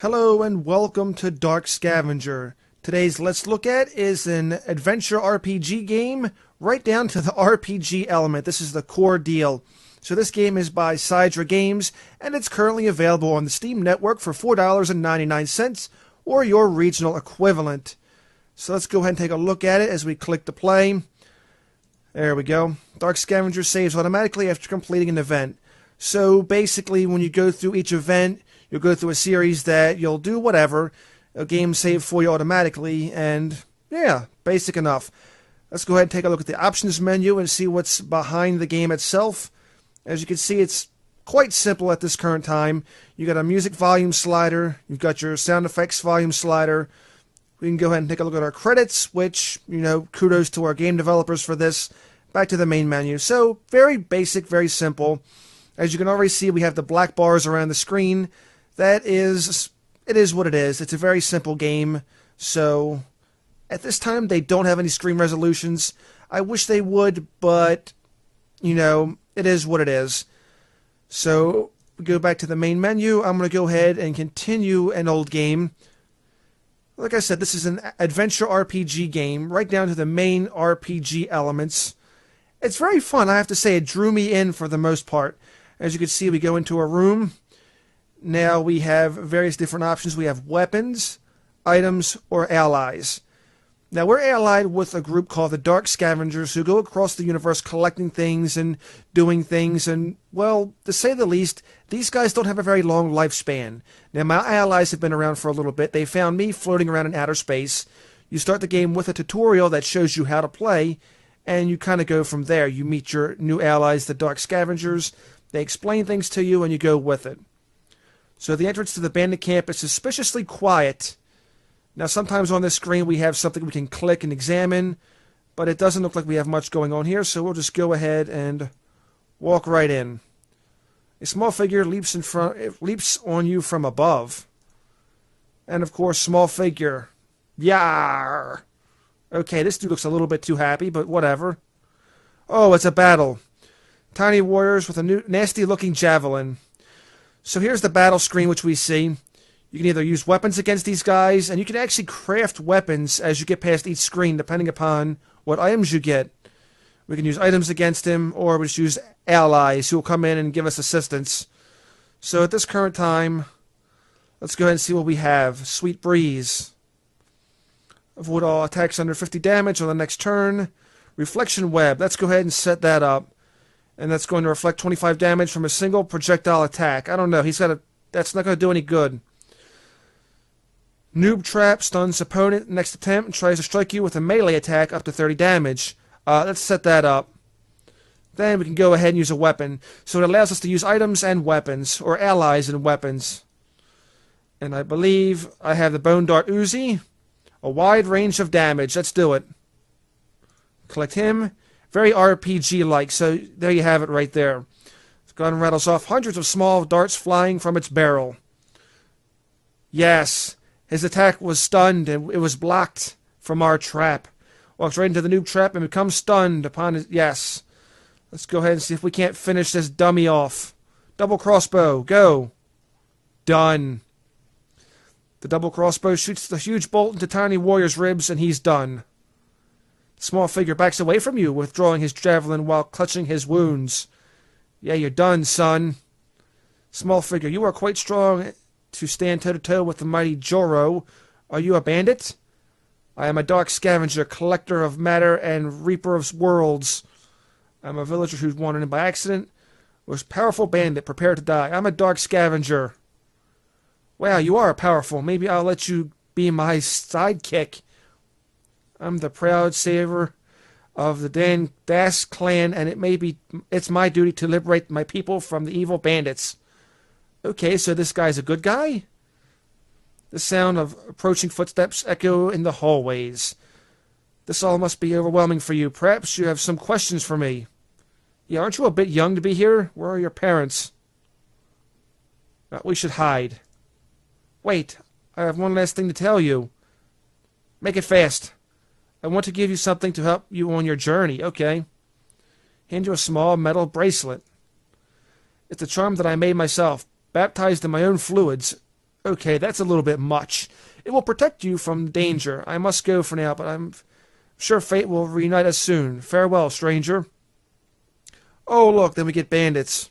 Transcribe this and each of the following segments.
Hello and welcome to Dark Scavenger. Today's Let's Look At is an adventure RPG game, right down to the RPG element. This is the core deal. So this game is by Psydra Games, and it's currently available on the Steam network for $4.99, or your regional equivalent. So let's go ahead and take a look at it as we click to play. There we go. Dark Scavenger saves automatically after completing an event. So basically, when you go through each event, you'll go through a series that you'll do whatever. A game saved for you automatically, and yeah, basic enough. Let's go ahead and take a look at the options menu and see what's behind the game itself. As you can see, it's quite simple at this current time. You got a music volume slider, you've got your SoundFX volume slider. We can go ahead and take a look at our credits, which, kudos to our game developers for this. Back to the main menu. So, very basic, very simple. As you can already see, we have the black bars around the screen. It is what it is. It's a very simple game. So, at this time, they don't have any screen resolutions. I wish they would, but, it is what it is. So, we go back to the main menu. I'm going to go ahead and continue an old game. Like I said, this is an adventure RPG game, right down to the main RPG elements. It's very fun, I have to say. It drew me in for the most part. As you can see, we go into a room. Now we have various different options. We have weapons, items, or allies. Now we're allied with a group called the Dark Scavengers, who go across the universe collecting things and doing things. And, well, to say the least, these guys don't have a very long lifespan. Now my allies have been around for a little bit. They found me floating around in outer space. You start the game with a tutorial that shows you how to play, and you kind of go from there. You meet your new allies, the Dark Scavengers. They explain things to you, and you go with it. So the entrance to the bandit camp is suspiciously quiet. Now sometimes on this screen we have something we can click and examine, but it doesn't look like we have much going on here, so we'll just go ahead and walk right in. A small figure leaps on you from above. And of course, small figure. Yarr! Okay, this dude looks a little bit too happy, but whatever. Oh, it's a battle. Tiny warriors with a nasty-looking javelin. So here's the battle screen which we see. You can either use weapons against these guys, and you can actually craft weapons as you get past each screen, depending upon what items you get. We can use items against him, or we just use allies who will come in and give us assistance. So at this current time, let's go ahead and see what we have. Sweet Breeze. Avoid all attacks under 50 damage on the next turn. Reflection Web. Let's go ahead and set that up. And that's going to reflect 25 damage from a single projectile attack. I don't know. That's not going to do any good. Noob Trap stuns opponent next attempt and tries to strike you with a melee attack up to 30 damage. Let's set that up. Then we can go ahead and use a weapon. So it allows us to use items and weapons, or allies and weapons. And I believe I have the Bone Dart Uzi. A wide range of damage. Let's do it. Collect him. Very RPG-like, so there you have it right there. The gun rattles off hundreds of small darts flying from its barrel. Yes, his attack was stunned, and it was blocked from our trap. Walks right into the noob trap and becomes stunned upon his... Yes. Let's go ahead and see if we can't finish this dummy off. Double crossbow, go. Done. The double crossbow shoots the huge bolt into Tiny Warrior's ribs, and he's done. Small figure backs away from you, withdrawing his javelin while clutching his wounds. Yeah, you're done, son. Small figure, you are quite strong to stand toe-to-toe with the mighty Joro. Are you a bandit? I am a dark scavenger, collector of matter and reaper of worlds. I'm a villager who's wandered in by accident. Was powerful bandit, prepare to die. I'm a dark scavenger. Wow, you are powerful. Maybe I'll let you be my sidekick. I'm the proud savior of the Dan Das clan, and it's my duty to liberate my people from the evil bandits. Okay, so this guy's a good guy? The sound of approaching footsteps echo in the hallways. This all must be overwhelming for you. Perhaps you have some questions for me. Yeah, aren't you a bit young to be here? Where are your parents? We should hide. Wait, I have one last thing to tell you. Make it fast. I want to give you something to help you on your journey. Okay. Hand you a small metal bracelet. It's a charm that I made myself, baptized in my own fluids. Okay, that's a little bit much. It will protect you from danger. I must go for now, but I'm sure fate will reunite us soon. Farewell, stranger. Oh, look, then we get bandits.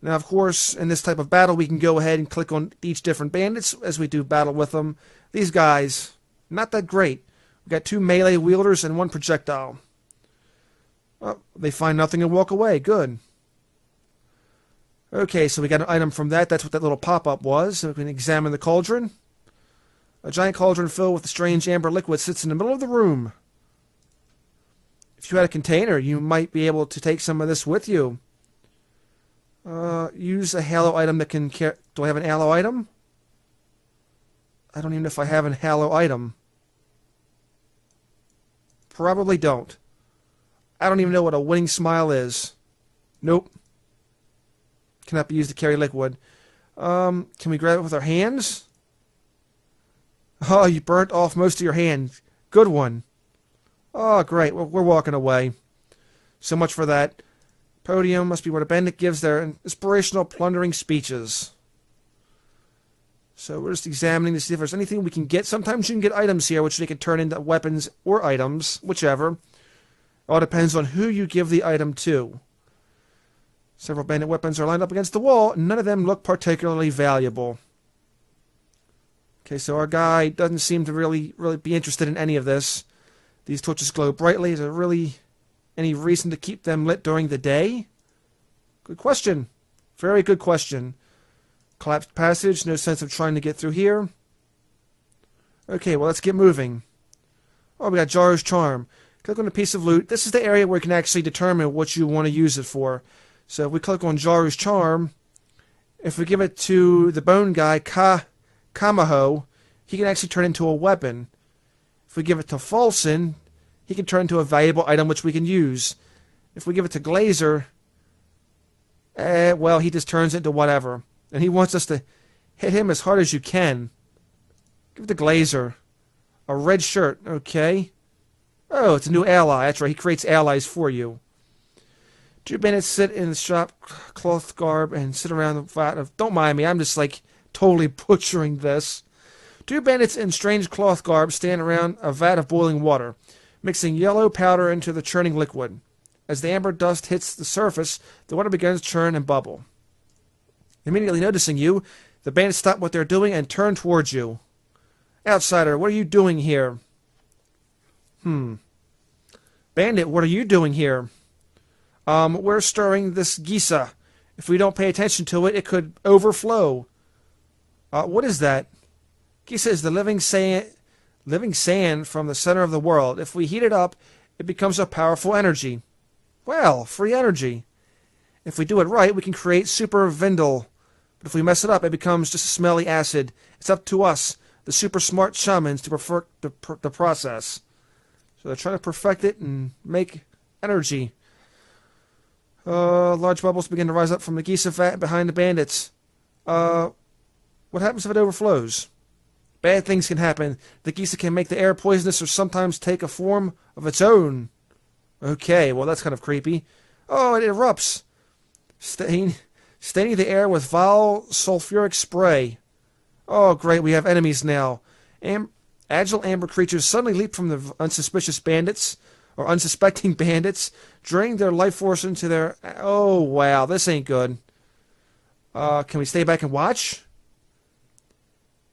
Now, of course, in this type of battle, we can go ahead and click on each different bandits as we do battle with them. These guys, not that great. We got 2 melee wielders and 1 projectile. Oh, they find nothing and walk away. Good. Okay, so we got an item from that. That's what that little pop-up was. So we can examine the cauldron. A giant cauldron filled with a strange amber liquid sits in the middle of the room. If you had a container, you might be able to take some of this with you. Use a halo item that can carry... Do I have an halo item? I don't even know if I have an halo item. Probably don't. I don't even know what a winning smile is. Nope. Cannot be used to carry liquid. Can we grab it with our hands? Oh, you burnt off most of your hand. Good one. Oh, great. We're walking away. So much for that. Podium must be where the bandit gives their inspirational plundering speeches. So we're just examining to see if there's anything we can get. Sometimes you can get items here which they can turn into weapons or items, whichever. It all depends on who you give the item to. Several bandit weapons are lined up against the wall. None of them look particularly valuable. Okay, so our guy doesn't seem to really be interested in any of this. These torches glow brightly. Is there really any reason to keep them lit during the day? Good question. Very good question. Collapsed passage. No sense of trying to get through here. Okay, well, let's get moving. Oh, we got Jar's Charm. Click on a piece of loot. This is the area where you can actually determine what you want to use it for. So if we click on Jar's Charm, if we give it to the bone guy, Kamaho, he can actually turn into a weapon. If we give it to Falson, he can turn into a valuable item which we can use. If we give it to Glazer, well, he just turns into whatever. And he wants us to hit him as hard as you can. Give it to Glazer. A red shirt, okay. Oh, it's a new ally. That's right, he creates allies for you. 2 bandits sit in the shop cloth garb and sit around the vat of... Don't mind me, I'm just like totally butchering this. 2 bandits in strange cloth garb stand around a vat of boiling water, mixing yellow powder into the churning liquid. As the amber dust hits the surface, the water begins to churn and bubble. Immediately noticing you, the bandits stop what they're doing and turn towards you. Outsider, what are you doing here? Bandit, what are you doing here? We're stirring this gisa. If we don't pay attention to it, it could overflow. What is that? Gisa is the living sand from the center of the world. If we heat it up, it becomes a powerful energy. Well, free energy. If we do it right, we can create super Vindel. But if we mess it up, it becomes just a smelly acid. It's up to us, the super smart shamans, to perfect the process. So they're trying to perfect it and make energy. Large bubbles begin to rise up from the Gisa vat behind the bandits. What happens if it overflows? Bad things can happen. The Gisa can make the air poisonous or sometimes take a form of its own. Okay, well that's kind of creepy. Oh, it erupts. Staining the air with vile sulfuric spray. Oh, great, we have enemies now. Agile amber creatures suddenly leap from the unsuspicious bandits, or unsuspecting bandits, draining their life force into their... Oh, wow, this ain't good. Can we stay back and watch?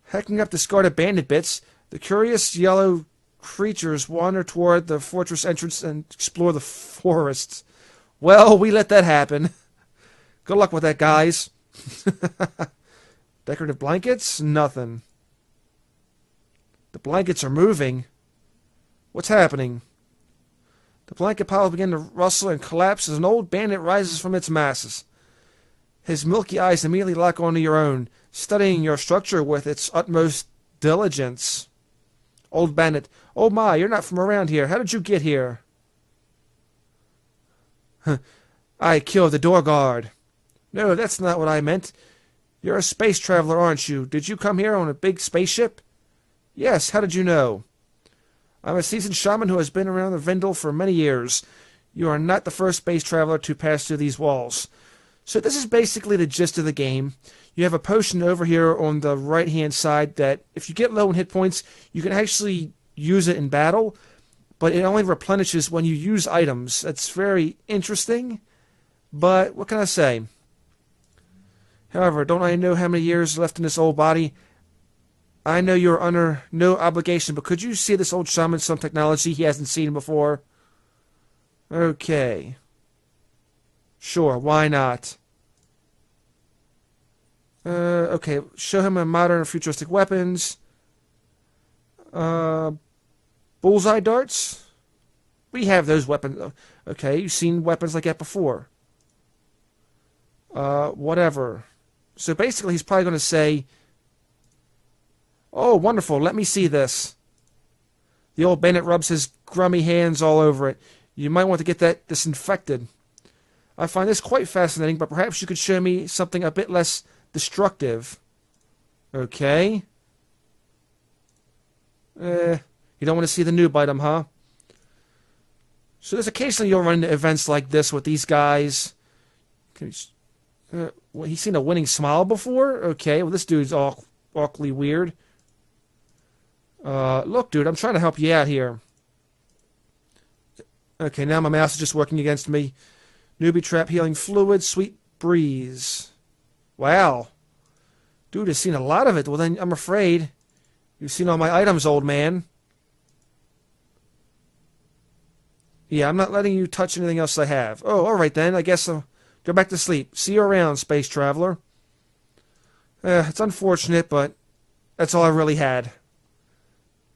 Hacking up discarded bandit bits, the curious yellow creatures wander toward the fortress entrance and explore the forests. Well, we let that happen. Good luck with that, guys. Decorative blankets? Nothing. The blankets are moving. What's happening? The blanket piles begin to rustle and collapse as an old bandit rises from its masses. His milky eyes immediately lock onto your own, studying your structure with its utmost diligence. Old bandit. Oh my, you're not from around here. How did you get here? I killed the door guard. No, that's not what I meant. You're a space traveler, aren't you? Did you come here on a big spaceship? Yes, how did you know? I'm a seasoned shaman who has been around the Vindel for many years. You are not the first space traveler to pass through these walls. So this is basically the gist of the game. you have a potion over here on the right-hand side that if you get low in hit points, you can actually use it in battle, but it only replenishes when you use items. That's very interesting, but what can I say? However, don't I know how many years left in this old body? I know you're under no obligation, but could you see this old shaman some technology he hasn't seen before? Okay. Sure, why not? Okay, show him a modern futuristic weapons. Bullseye darts? We have those weapons. Okay, you've seen weapons like that before. Whatever. So basically he's probably going to say, oh, wonderful, let me see this. The old bandit rubs his grummy hands all over it. You might want to get that disinfected. I find this quite fascinating, but perhaps you could show me something a bit less destructive. Okay. You don't want to see the noob item, huh? So there's occasionally you'll run into events like this with these guys. Well, he's seen a winning smile before? Okay, well this dude's awfully weird. Look, dude, I'm trying to help you out here. Okay, now my mouse is just working against me. Newbie trap, healing fluid, sweet breeze. Wow. Dude has seen a lot of it. Well, then I'm afraid you've seen all my items, old man. Yeah, I'm not letting you touch anything else I have. Oh, alright then. I guess I'll go back to sleep. See you around, space traveler. It's unfortunate, but that's all I really had.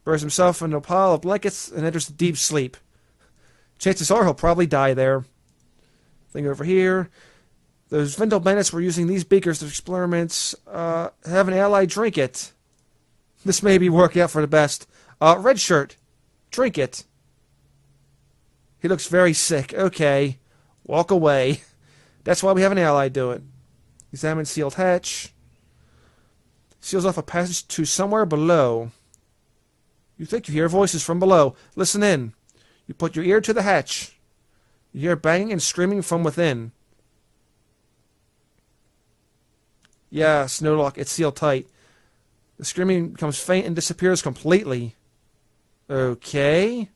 Buries himself in a pile of blankets and enters deep sleep. Chances are he'll probably die there. Thing over here. Those Vendel bandits were using these beakers to experiments. Have an ally drink it. This may be working out for the best. Red shirt. Drink it. He looks very sick. Okay. Walk away. That's why we have an ally do it. Examine sealed hatch. Seals off a passage to somewhere below. You think you hear voices from below. Listen in. You put your ear to the hatch. You hear banging and screaming from within. Yes, no luck. It's sealed tight. The screaming becomes faint and disappears completely. Okay.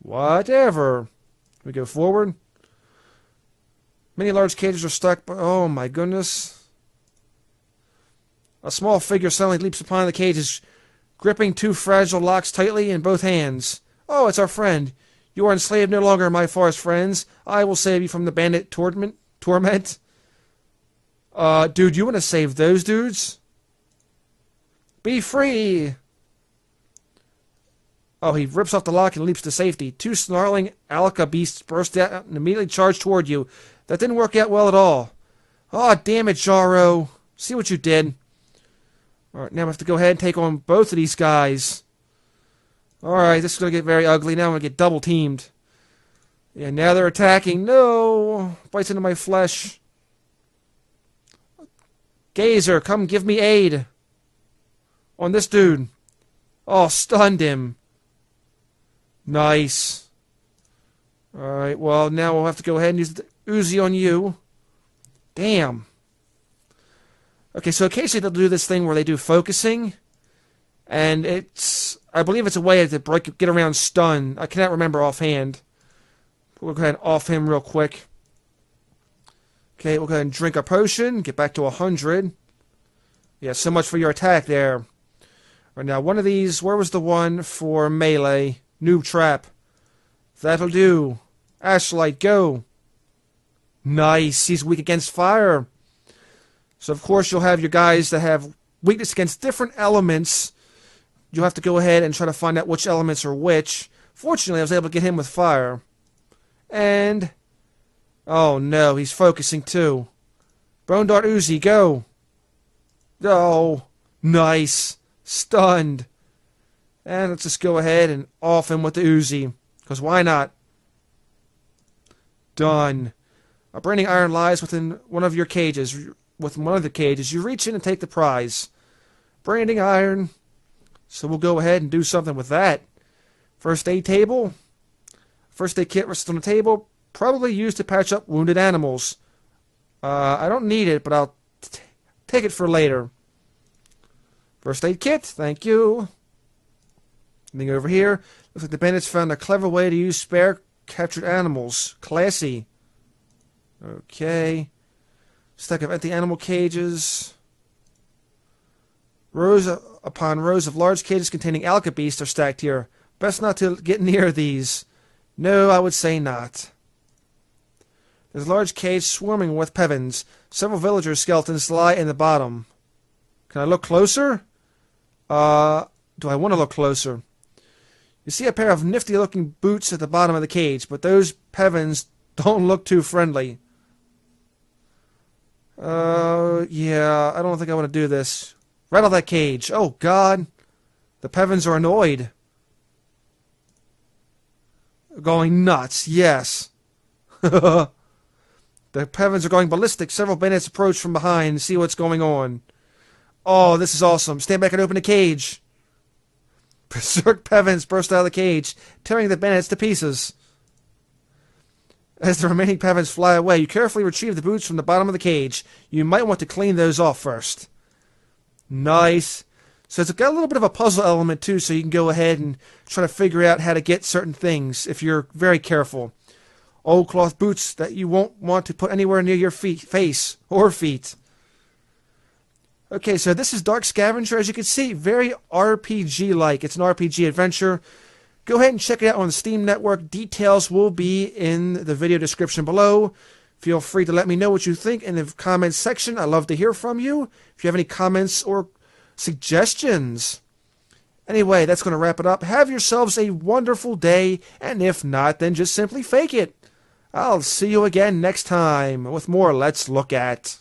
Whatever. We go forward. Many large cages are stuck, but oh my goodness. A small figure suddenly leaps upon the cages, gripping two fragile locks tightly in both hands. Oh, it's our friend. You are enslaved no longer, my forest friends. I will save you from the bandit torment. Dude, you want to save those dudes? Be free! Oh, he rips off the lock and leaps to safety. Two snarling Alaka beasts burst out and immediately charge toward you. That didn't work out well at all. Oh, damn it, Jaro. See what you did. Alright, now we have to go ahead and take on both of these guys. Alright, this is going to get very ugly. Now I'm going to get double teamed. Yeah, now they're attacking. No! Bites into my flesh. Gazer, come give me aid. On this dude. Oh, stunned him. Nice. Alright, well, now we'll have to go ahead and use the Uzi on you. Damn. Okay, so occasionally they'll do this thing where they do focusing. And it's... I believe it's a way to get around stun. I cannot remember offhand. We'll go ahead and off him real quick. Okay, we'll go ahead and drink a potion. Get back to 100. Yeah, so much for your attack there. Right now, one of these... Where was the one for melee? Noob trap. That'll do. Ashlight, go. Nice. He's weak against fire. So, of course, you'll have your guys that have weakness against different elements. You'll have to go ahead and try to find out which elements are which. Fortunately, I was able to get him with fire. And... oh, no. He's focusing, too. Bone Dart Uzi, go. Oh, nice. Stunned. And let's just go ahead and off him with the Uzi. Because why not? Done. A branding iron lies within one of your cages. With one of the cages, you reach in and take the prize. Branding iron. So we'll go ahead and do something with that. First aid table. First aid kit rests on the table. Probably used to patch up wounded animals. I don't need it, but take it for later. First aid kit, thank you. Anything over here? Looks like the bandits found a clever way to use spare captured animals. Classy. Okay. Stack of empty animal cages. Rows upon rows of large cages containing alka beasts are stacked here. Best not to get near these. No, I would say not. There's a large cage swarming with pevins. Several villager skeletons lie in the bottom. Can I look closer? Do I want to look closer? You see a pair of nifty-looking boots at the bottom of the cage, but those pevins don't look too friendly. Yeah, I don't think I want to do this. Rattle that cage. Oh, God. The pevins are annoyed. Going nuts, yes. The pevins are going ballistic. Several bandits approach from behind and see what's going on. Oh, this is awesome. Stand back and open the cage. Berserk pevins burst out of the cage, tearing the bandits to pieces. As the remaining pevins fly away, you carefully retrieve the boots from the bottom of the cage. You might want to clean those off first. Nice. So it's got a little bit of a puzzle element too, so you can go ahead and try to figure out how to get certain things if you're very careful. Old cloth boots that you won't want to put anywhere near your face or feet. Okay, so this is Dark Scavenger. As you can see, very RPG-like. It's an RPG adventure. Go ahead and check it out on the Steam Network. Details will be in the video description below. Feel free to let me know what you think in the comments section. I'd love to hear from you. If you have any comments or suggestions. Anyway, that's going to wrap it up. Have yourselves a wonderful day, and if not, then just simply fake it. I'll see you again next time with more Let's Look At.